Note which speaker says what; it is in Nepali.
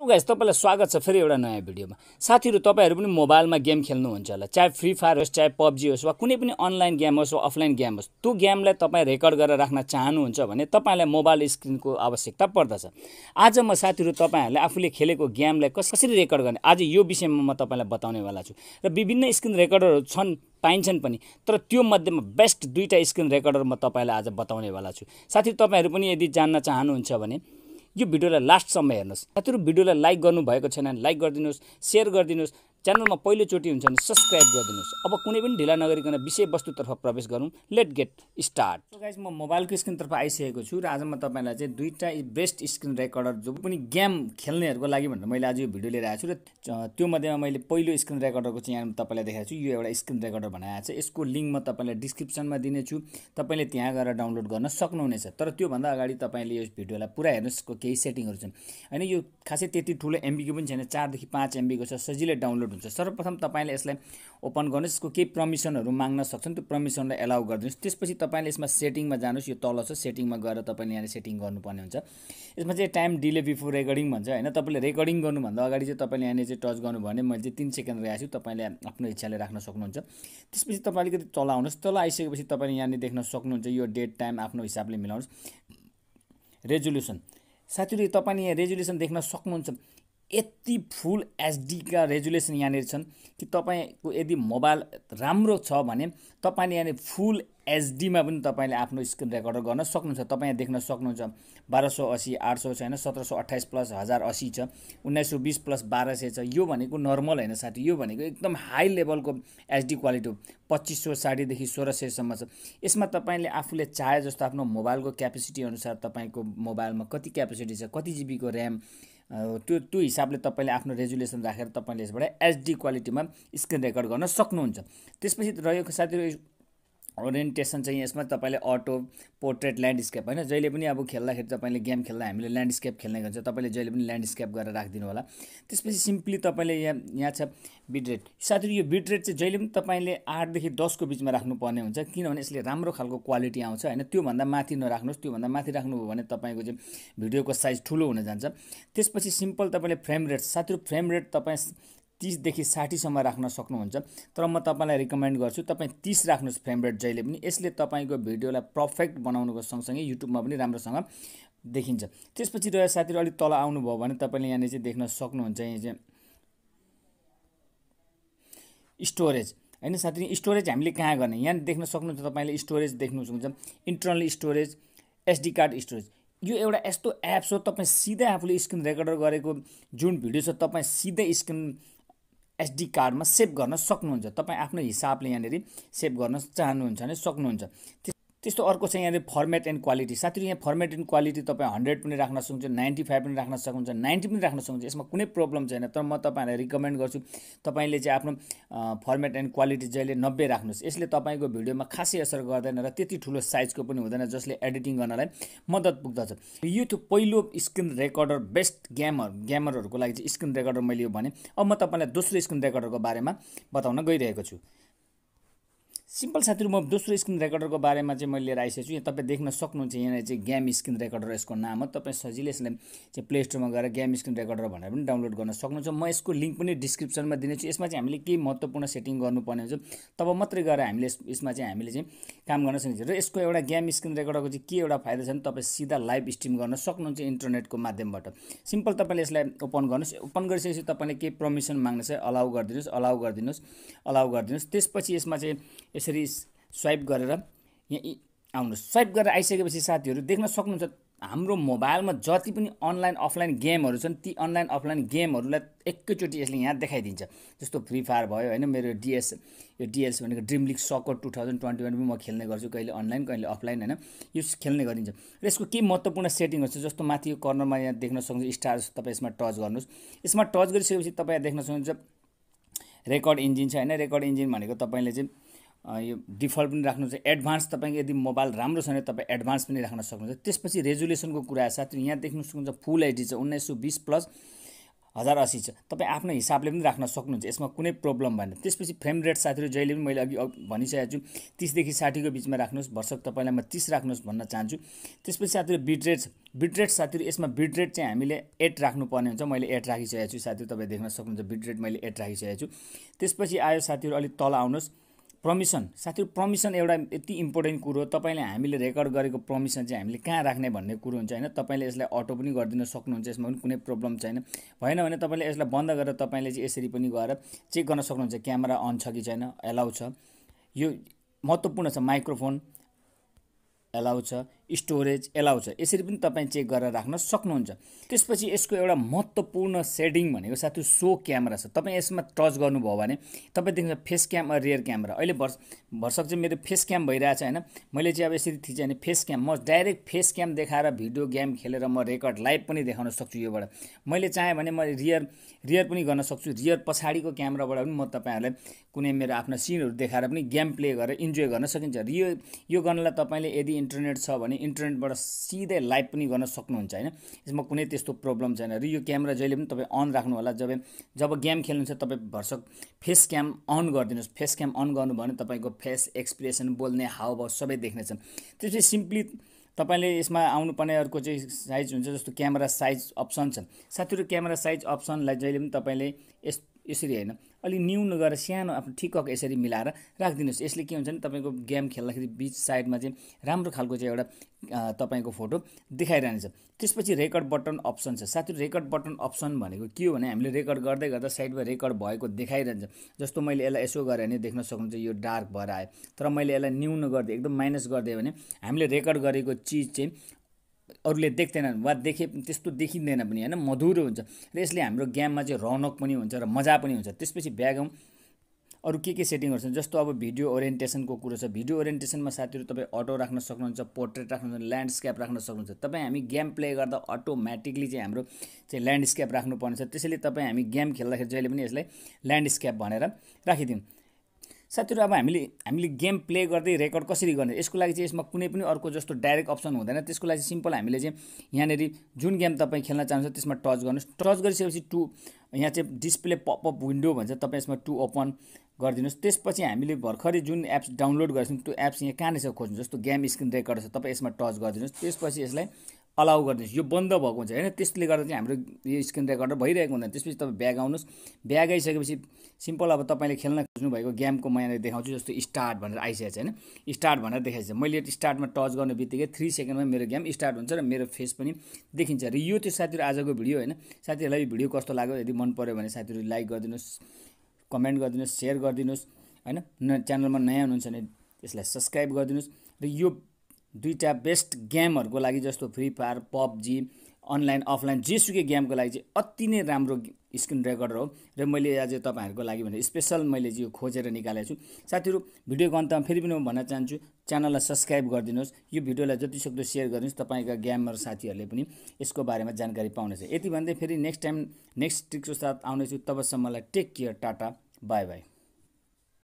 Speaker 1: गाइस तपाईलाई स्वागत छ फेरि एउटा नयाँ भिडियोमा। साथीहरु तपाईहरु पनि मोबाइलमा गेम खेल्नुहुन्छ होला, चाहे फ्री फायर होस्, चाहे पबजी होस् वा कुनै पनि अनलाइन गेम होस् वा अफलाइन गेम होस्। त्यो गेमलाई तपाई रेकर्ड गरेर राख्न चाहनुहुन्छ भने तपाईलाई मोबाइल स्क्रिनको आवश्यकता पर्दछ। आज म साथीहरु तपाईहरुले आफूले खेलेको गेमलाई कसरी रेकर्ड गर्ने आज यो विषयमा म तपाईलाई बताउने वाला छु। र विभिन्न स्क्रिन रेकर्डरहरु छन् पाइन्छन् पनि, तर त्यो मध्येमा बेस्ट दुईटा स्क्रिन रेकर्डर म तपाईलाई आज बताउने वाला छु। साथी तपाईहरु पनि यदि जान्न चाहनुहुन्छ भने यो भिडियोलाई लास्टसम्म हेर्नुस्। साथीहरु भिडियोलाई लाइक गर्नु भएको छैन भने लाइक गरिदिनुस्, शेयर गरिदिनुस्, च्यानलमा पहिलो चोटी हुन्छ भने सब्स्क्राइब गरिदिनुस्। अब कुनै पनि ढिला नगरिकन विषयवस्तुतर्फ प्रवेश गरौँ। Let get start. So guys, म मोबाइलको स्क्रिनतर्फ आइसकेको छु र आज म तपाईलाई चाहिँ दुईटा बेस्ट स्क्रिन रेकर्डर जो पनि गेम खेल्नेहरुको लागि भनेर मैले आज यो भिडियो लिएर आएको छु। र त्यो मध्येमा मैले पहिलो स्क्रिन रेकर्डरको चाहिँ यहाँ तपाईलाई देखाएको छु। यो एउटा स्क्रिन रेकर्डर बनाएको छ। यसको लिंक म तपाईलाई डिस्क्रिप्सनमा दिनेछु, तपाईले त्यहाँ गएर डाउनलोड गर्न सक्नुहुनेछ। तर त्यो भन्दा अगाडि तपाईले यो भिडियोलाई पुरा हेर्नुस्। केही सेटिङहरु छन् हैन, यो खासै त्यति ठुलो एमबी को पनि छैन, 4 देखि 5 एमबी को छ, सजिलै डाउनलोड हुन्छ। सर्वप्रथम तपाईले यसलाई ओपन गर्नुस्। यसको केही परमिसनहरु माग्न सक्छन्, त्यो परमिसनलाई एलाउ गरिदिनुस्। त्यसपछि तपाईले यसमा सेटिङमा जानुस्। यो तल छ, सेटिङमा गएर तपाईले यहाँ सेटिङ गर्नुपर्ने हुन्छ। यसमा चाहिँ टाइम डिले बिफोर रेकर्डिङ भन्छ हैन। तपाईले रेकर्डिङ गर्नु भन्दा अगाडि चाहिँ तपाईले यहाँ चाहिँ टच गर्नु भने मैले चाहिँ 3 सेकेन्ड राखेको छु, तपाईले आफ्नो इच्छाले राख्न सक्नुहुन्छ। त्यसपछि तपाईले अलिकति तल आउनुस्। तल आइसकेपछि तपाईले यहाँ देख्न सक्नुहुन्छ यो डेट टाइम आफ्नो हिसाबले मिलाउनुस्। रेजोल्युसन साथीहरु तपाईले यहाँ रेजोल्युसन देख्न सक्नुहुन्छ। यति फुल एचडी का रेजोल्युसन यहाँ छन् कि तपाईको यदि मोबाइल राम्रो छ भने तपाईले यहाँ फुल एचडी मा पनि तपाईले आफ्नो स्क्रिन रेकर्डर गर्न सक्नुहुन्छ। तपाई देख्न सक्नुहुन्छ 1280 800 छ हैन, 1728 प्लस 1080 छ, 1920 प्लस 1200 छ। यो भनेको नर्मल हैन साथी, यो भनेको एकदम हाई लेभलको एचडी क्वालिटी हो। 2560 देखि 1600 सम्म छ। यसमा तपाईले आफूले चाहे जस्तो आफ्नो मोबाइलको क्यापेसिटी अनुसार तपाईको मोबाइलमा कति क्यापेसिटी छ, कति जीबी को र्याम, त्यो हिसाबले तपाईले आफ्नो रेजोल्युसन राखेर तपाईले यसबाट एचडी क्वालिटीमा स्क्रिन रेकर्ड गर्न सक्नुहुन्छ। त्यसपछि रहेको साथीहरु ओरिएन्टेसन चाहिँ यसमा तपाईले अटो, पोर्ट्रेट, ल्यान्डस्केप हैन, जहिले पनि अब खेल्दाखेरि तपाईले गेम खेल्दा हामीले ल्यान्डस्केप खेल्ने गर्छ, तपाईले जहिले पनि ल्यान्डस्केप गरेर राखिदिनु होला। त्यसपछि सिम्पली तपाईले यहाँ छ बिट रेट। साथीहरु यो बिट रेट चाहिँ जहिले पनि तपाईले 8 देखि 10 को बीचमा राख्नुपर्ने हुन्छ, किनभने यसले राम्रो खालको क्वालिटी आउँछ हैन। त्यो भन्दा माथि नराख्नुस्। त्यो भन्दा माथि राख्नुभयो भने तपाईको चाहिँ भिडियोको साइज ठुलो हुन जान्छ। त्यसपछि सिम्पल तपाईले फ्रेम रेट, साथीहरु फ्रेम रेट तपाई 30 देखि 60 सम्म राख्न सक्नुहुन्छ, तर म तपाईलाई रिकमेन्ड गर्छु तपाई 30 राख्नुस् फ्रेम रेट जहिले पनि। यसले तपाईको भिडियोलाई परफेक्ट बनाउनुको सँगसँगै युट्युबमा पनि राम्रोसँग देखिन्छ। त्यसपछि रह्यो साथीहरु अलि तल आउनु भयो भने तपाईले यहाँ चाहिँ देख्न सक्नुहुन्छ यहाँ चाहिँ स्टोरेज हैन साथीहरु। स्टोरेज हामीले कहाँ गर्ने यहाँ देख्न सक्नुहुन्छ। तपाईले स्टोरेज देख्नु सक्नुहुन्छ, internal storage, SD card storage. यो एउटा यस्तो एप्स हो, तपाई सिधै आफूले स्क्रिन रेकर्डर गरेको जुन भिडियो छ तपाई सिधै स्क्रिन एसडी कार्डमा सेभ गर्न सक्नुहुन्छ। तपाई आफ्नो हिसाबले यहाँ सेभ गर्न चाहनुहुन्छ भने सक्नुहुन्छ। त्यस्तो अर्को चाहिँ यहाँ फर्मेट एन्ड क्वालिटी। साथीहरु यहाँ फर्मेट एन्ड क्वालिटी तपाई 100 पनि राख्न सक्नुहुन्छ, 95 पनि राख्न सक्नुहुन्छ, 90 पनि राख्न सक्नुहुन्छ। यसमा कुनै प्रब्लम छैन। तर म तपाईहरुलाई रिकमेन्ड गर्छु तपाईले चाहिँ आफ्नो फर्मेट एन्ड क्वालिटी जहिले 90 राख्नुस्। यसले तपाईको भिडियोमा खासै असर गर्दैन र त्यति ठुलो साइजको पनि हुँदैन जसले एडिटिङ गर्नलाई मद्दत पुग्दछ। यो त्यो पहिलो स्क्रिन रेकर्डर बेस्ट गेमरहरुको लागि चाहिँ स्क्रिन रेकर्डर मैले यो भने। अब म तपाईलाई दोस्रो स्क्रिन रेकर्डरको बारेमा बताउन गइरहेको छु। सिम्पल साथीहरु म दोस्रो स्क्रिन रेकर्डरको बारेमा चाहिँ मैले लिएर आइसकेछु। यहाँ तपाई देख्न सक्नुहुन्छ यहाँ चाहिँ गेम स्क्रिन रेकर्डर यसको नाम हो। तपाई सजिलै यसलाई चाहिँ प्ले स्टोरमा गएर गेम स्क्रिन रेकर्डर भनेर पनि डाउनलोड गर्न सक्नुहुन्छ। म यसको लिंक पनि डिस्क्रिप्सनमा दिनेछु। यसमा चाहिँ हामीले के महत्त्वपूर्ण सेटिङ गर्नुपर्ने हुन्छ तब मात्रै गएर हामीले यसमा चाहिँ हामीले चाहिँ काम गर्न सकिन्छ। र यसको एउटा गेम स्क्रिन रेकर्डरको चाहिँ के एउटा फाइदा छ भने तपाई सिधा लाइभ स्ट्रिम गर्न सक्नुहुन्छ इन्टरनेटको माध्यमबाट। सिम्पल तपाईले यसलाई ओपन गर्नुस्। ओपन गरिसकेपछि तपाईले के परमिसन माग्नु छ अलाउ गरिदिनुस्, अलाउ गरिदिनुस्, अलाउ गरिदिनुस्। त्यसपछि यसमा चाहिँ यसरी स्वाइप गरेर यहाँ आउनुस्। स्वाइप गरेर आइसकेपछि साथीहरु देख्न सक्नुहुन्छ हाम्रो मोबाइलमा जति पनि अनलाइन अफलाइन गेमहरु छन् ती अनलाइन अफलाइन गेमहरुलाई एकैचोटी यसले यहाँ देखाइदिन्छ। जस्तो फ्री फायर भयो हैन, मेरो यो डीएलसी भनेको ड्रिम लीग सकर 2021 पनि म खेल्ने गर्छु, कहिले अनलाइन कहिले अफलाइन हैन, यो खेल्ने गरिन्छ। र यसको के महत्त्वपूर्ण सेटिङहरु छ जस्तो माथि यो कर्नरमा यहाँ देख्न सक्नुहुन्छ स्टार, तपाई यसमा टच गर्नुस्। यसमा टच गरिसकेपछि तपाई देख्न सक्नुहुन्छ रेकर्ड इन्जिन छ हैन। रेकर्ड इन्जिन भनेको तपाईले चाहिँ यो डिफल्ट पनि राख्नुहुन्छ, एडभान्स तपाईको यदि मोबाइल राम्रो छ भने तपाई एडभान्स पनि राख्न सक्नुहुन्छ। त्यसपछि रेजोल्युसनको कुरा साथी यहाँ देख्न सक्नुहुन्छ फुल एचडी छ, 1920 प्लस 1080 छ, तपाईँ आफ्नो हिसाबले पनि राख्न सक्नुहुन्छ, यसमा कुनै प्रब्लम भएन। त्यसपछि फ्रेम रेट साथीहरू जहिले पनि मैले अघि भनिसकेको छु 30 देखि 60 को बिचमा राख्नुहोस्, भर्सक तपाईँलाई म 30 राख्नुहोस् भन्न चाहन्छु। त्यसपछि साथीहरू बिट रेट साथीहरू यसमा बिट रेट चाहिँ हामीले 8 राख्नुपर्ने हुन्छ, मैले 8 राखिसकेको छु साथीहरू, तपाईँ देख्न सक्नुहुन्छ बिट रेट मैले 8 राखिसकेको छु। त्यसपछि आयो साथीहरू अलिक तल आउनुहोस्, पर्मिसन साथीहरू, पर्मिसन एउटा यति इम्पोर्टेन्ट कुरो हो। तपाईँले हामीले रेकर्ड गरेको पर्मिसन चाहिँ हामीले कहाँ राख्ने भन्ने कुरो हुन्छ हैन। तपाईँले यसलाई अटो पनि गरिदिन सक्नुहुन्छ, यसमा पनि कुनै प्रब्लम छैन। भएन भने तपाईँले यसलाई बन्द गरेर तपाईँले चाहिँ यसरी पनि गएर चेक गर्न सक्नुहुन्छ क्यामेरा अन छ कि छैन, एलाउ छ। यो महत्त्वपूर्ण छ, माइक्रोफोन एलाउ छ, स्टोरेज एलाउ छ, यसरी पनि तपाईँ चेक गरेर राख्न सक्नुहुन्छ। त्यसपछि यसको एउटा महत्त्वपूर्ण सेटिङ भनेको साथी सो क्यामेरा छ। तपाईँ यसमा टच गर्नुभयो भने तपाईँ देख्नुहुन्छ फेस क्याम र रियर क्यामेरा। अहिले भर्सक चाहिँ मेरो फेस क्याम भइरहेछ हैन, मैले चाहिँ अब यसरी थिचेँ भने फेस क्याम, म डाइरेक्ट फेस क्याम देखाएर भिडियो गेम खेलेर म रेकर्ड लाइभ पनि देखाउन सक्छु योबाट। मैले चाहेँ भने म रियर पनि गर्न सक्छु, रियर पछाडिको क्यामेराबाट पनि म तपाईँहरूलाई कुनै मेरो आफ्नो सिनहरू देखाएर पनि गेम प्ले गरेर इन्जोय गर्न सकिन्छ। र यो गर्नलाई तपाईँले यदि इन्टरनेट छ भने इन्टरनेटबाट सिधै लाइभ पनि गर्न सक्नुहुन्छ हैन, यसमा कुनै त्यस्तो प्रब्लम छैन। र यो क्यामेरा जहिले पनि तपाईँ अन राख्नु होला, जब गेम खेल्नुहुन्छ तपाईँ भर्सक फेस क्याम अन गरिदिनुहोस्। फेस क्याम अन गर्नु भने तपाईँको फेस एक्सप्रेसन, बोल्ने हावभाव सबै देख्नेछन्। त्यसपछि सिम्पली तपाईँले यसमा आउनुपर्ने अर्को चाहिँ साइज हुन्छ, जस्तो क्यामेरा साइज अप्सन छ साथीहरू। क्यामेरा साइज अप्सनलाई जहिले पनि तपाईँले यसरी हैन अलि न्यून गरेर सानो आफ्नो ठिक्क यसरी मिलाएर राखिदिनुहोस्। यसले के हुन्छ भने तपाईँको गेम खेल्दाखेरि बीच साइडमा चाहिँ राम्रो खालको चाहिँ एउटा तपाईँको फोटो देखाइरहनेछ। त्यसपछि रेकर्ड बटन अप्सन छ साथीहरू। रेकर्ड बटन अप्सन भनेको के हो भने हामीले रेकर्ड गर्दै गर्दा साइडमा रेकर्ड भएको देखाइरहन्छ। जस्तो मैले यसलाई यसो गरेँ भने देख्न सक्नुहुन्छ यो डार्क भएर आयो, तर मैले यसलाई न्यून गरिदिएँ, एकदम माइनस गरिदिएँ भने हामीले रेकर्ड गरेको चिज चाहिँ अरूले देख्दैनन् वा त्यस्तो देखिँदैन पनि हैन, मधुरो हुन्छ। र यसले हाम्रो गेममा चाहिँ रौनक पनि हुन्छ र मजा पनि हुन्छ। त्यसपछि ब्याकग्राउन्ड अरू के सेटिङहरू छन्, जस्तो अब भिडियो ओरिएन्टेसनको कुरो छ। भिडियो ओरिएन्टेसनमा साथीहरू तपाईँ अटो राख्न सक्नुहुन्छ, पोर्ट्रेट राख्नुहुन्छ, ल्यान्डस्केप राख्न सक्नुहुन्छ। तपाईँ हामी गेम प्ले गर्दा अटोमेटिकली चाहिँ हाम्रो चाहिँ ल्यान्डस्केप राख्नुपर्ने छ। त्यसैले तपाईँ हामी गेम खेल्दाखेरि जहिले पनि यसलाई ल्यान्डस्केप भनेर राखिदिउँ साथीहरू। अब हामीले गेम प्ले गर्दै रेकर्ड कसरी गर्ने, यसको लागि चाहिँ यसमा कुनै पनि अर्को जस्तो डाइरेक्ट अप्सन हुँदैन। त्यसको लागि सिम्पल हामीले चाहिँ यहाँनेरि जुन गेम तपाईँ खेल्न चाहनुहुन्छ त्यसमा टच गर्नुहोस्। टच गरिसकेपछि यहाँ चाहिँ डिस्प्ले पपअप विन्डो भन्छ, तपाईँ यसमा टु ओपन गरिदिनुहोस्। त्यसपछि हामीले भर्खरै जुन एप्स डाउनलोड गरेछौँ त्यो एप्स यहाँ कहाँनिर छ खोज्नु, जस्तो गेम स्क्रिन रेकर्डर छ, तपाईँ यसमा टच गरिदिनुहोस्। त्यसपछि यसलाई अलाउ गरिदिनुहोस्। यो बन्द भएको हुन्छ हैन, त्यसले गर्दा चाहिँ हाम्रो यो स्क्रिन रेकर्डर भइरहेको हुँदैन। त्यसपछि तपाईँ ब्याग आउनुहोस्। ब्याग आइसकेपछि सिम्पल अब तपाईँले खेल्न खोज्नुभएको गेमको म यहाँनिर देखाउँछु, जस्तो स्टार्ट भनेर आइसकेको छ हैन, स्टार्ट भनेर देखाइन्छ। मैले स्टार्टमा टच गर्ने बित्तिकै 3 सेकेन्डमा मेरो गेम स्टार्ट हुन्छ र मेरो फेस पनि देखिन्छ। र यो त्यो साथीहरू आजको भिडियो हैन। साथीहरूलाई यो भिडियो कस्तो लाग्यो, यदि मन पर्यो भने साथीहरू लाइक गरिदिनुहोस्, कमेन्ट गरिदिनुहोस्, सेयर गरिदिनुहोस् हैन। च्यानलमा नयाँ हुनुहुन्छ भने यसलाई सब्स्क्राइब गरिदिनुहोस्। र यो दुईटा बेस्ट गेमहरूको लागि जस्तो free fire, PUBG, online offline जेसुकै गेमको लागि चाहिँ अति नै राम्रो स्क्रिन रेकर्डर हो। र मैले आज तपाईँहरूको लागि भने स्पेसल मैले चाहिँ यो खोजेर निकालेको छु साथीहरू। भिडियोको अन्तमा फेरि पनि म भन्न चाहन्छु च्यानललाई सब्स्क्राइब गरिदिनुहोस्, यो भिडियोलाई जतिसक्दो सेयर गरिदिनुहोस्, तपाईँका गेमर साथीहरूले पनि यसको बारेमा जानकारी पाउनेछ। यति भन्दै फेरि नेक्स्ट टाइम नेक्स्ट ट्रिक्सको साथ आउनेछु। तबसम्मलाई take care, tata, bye by.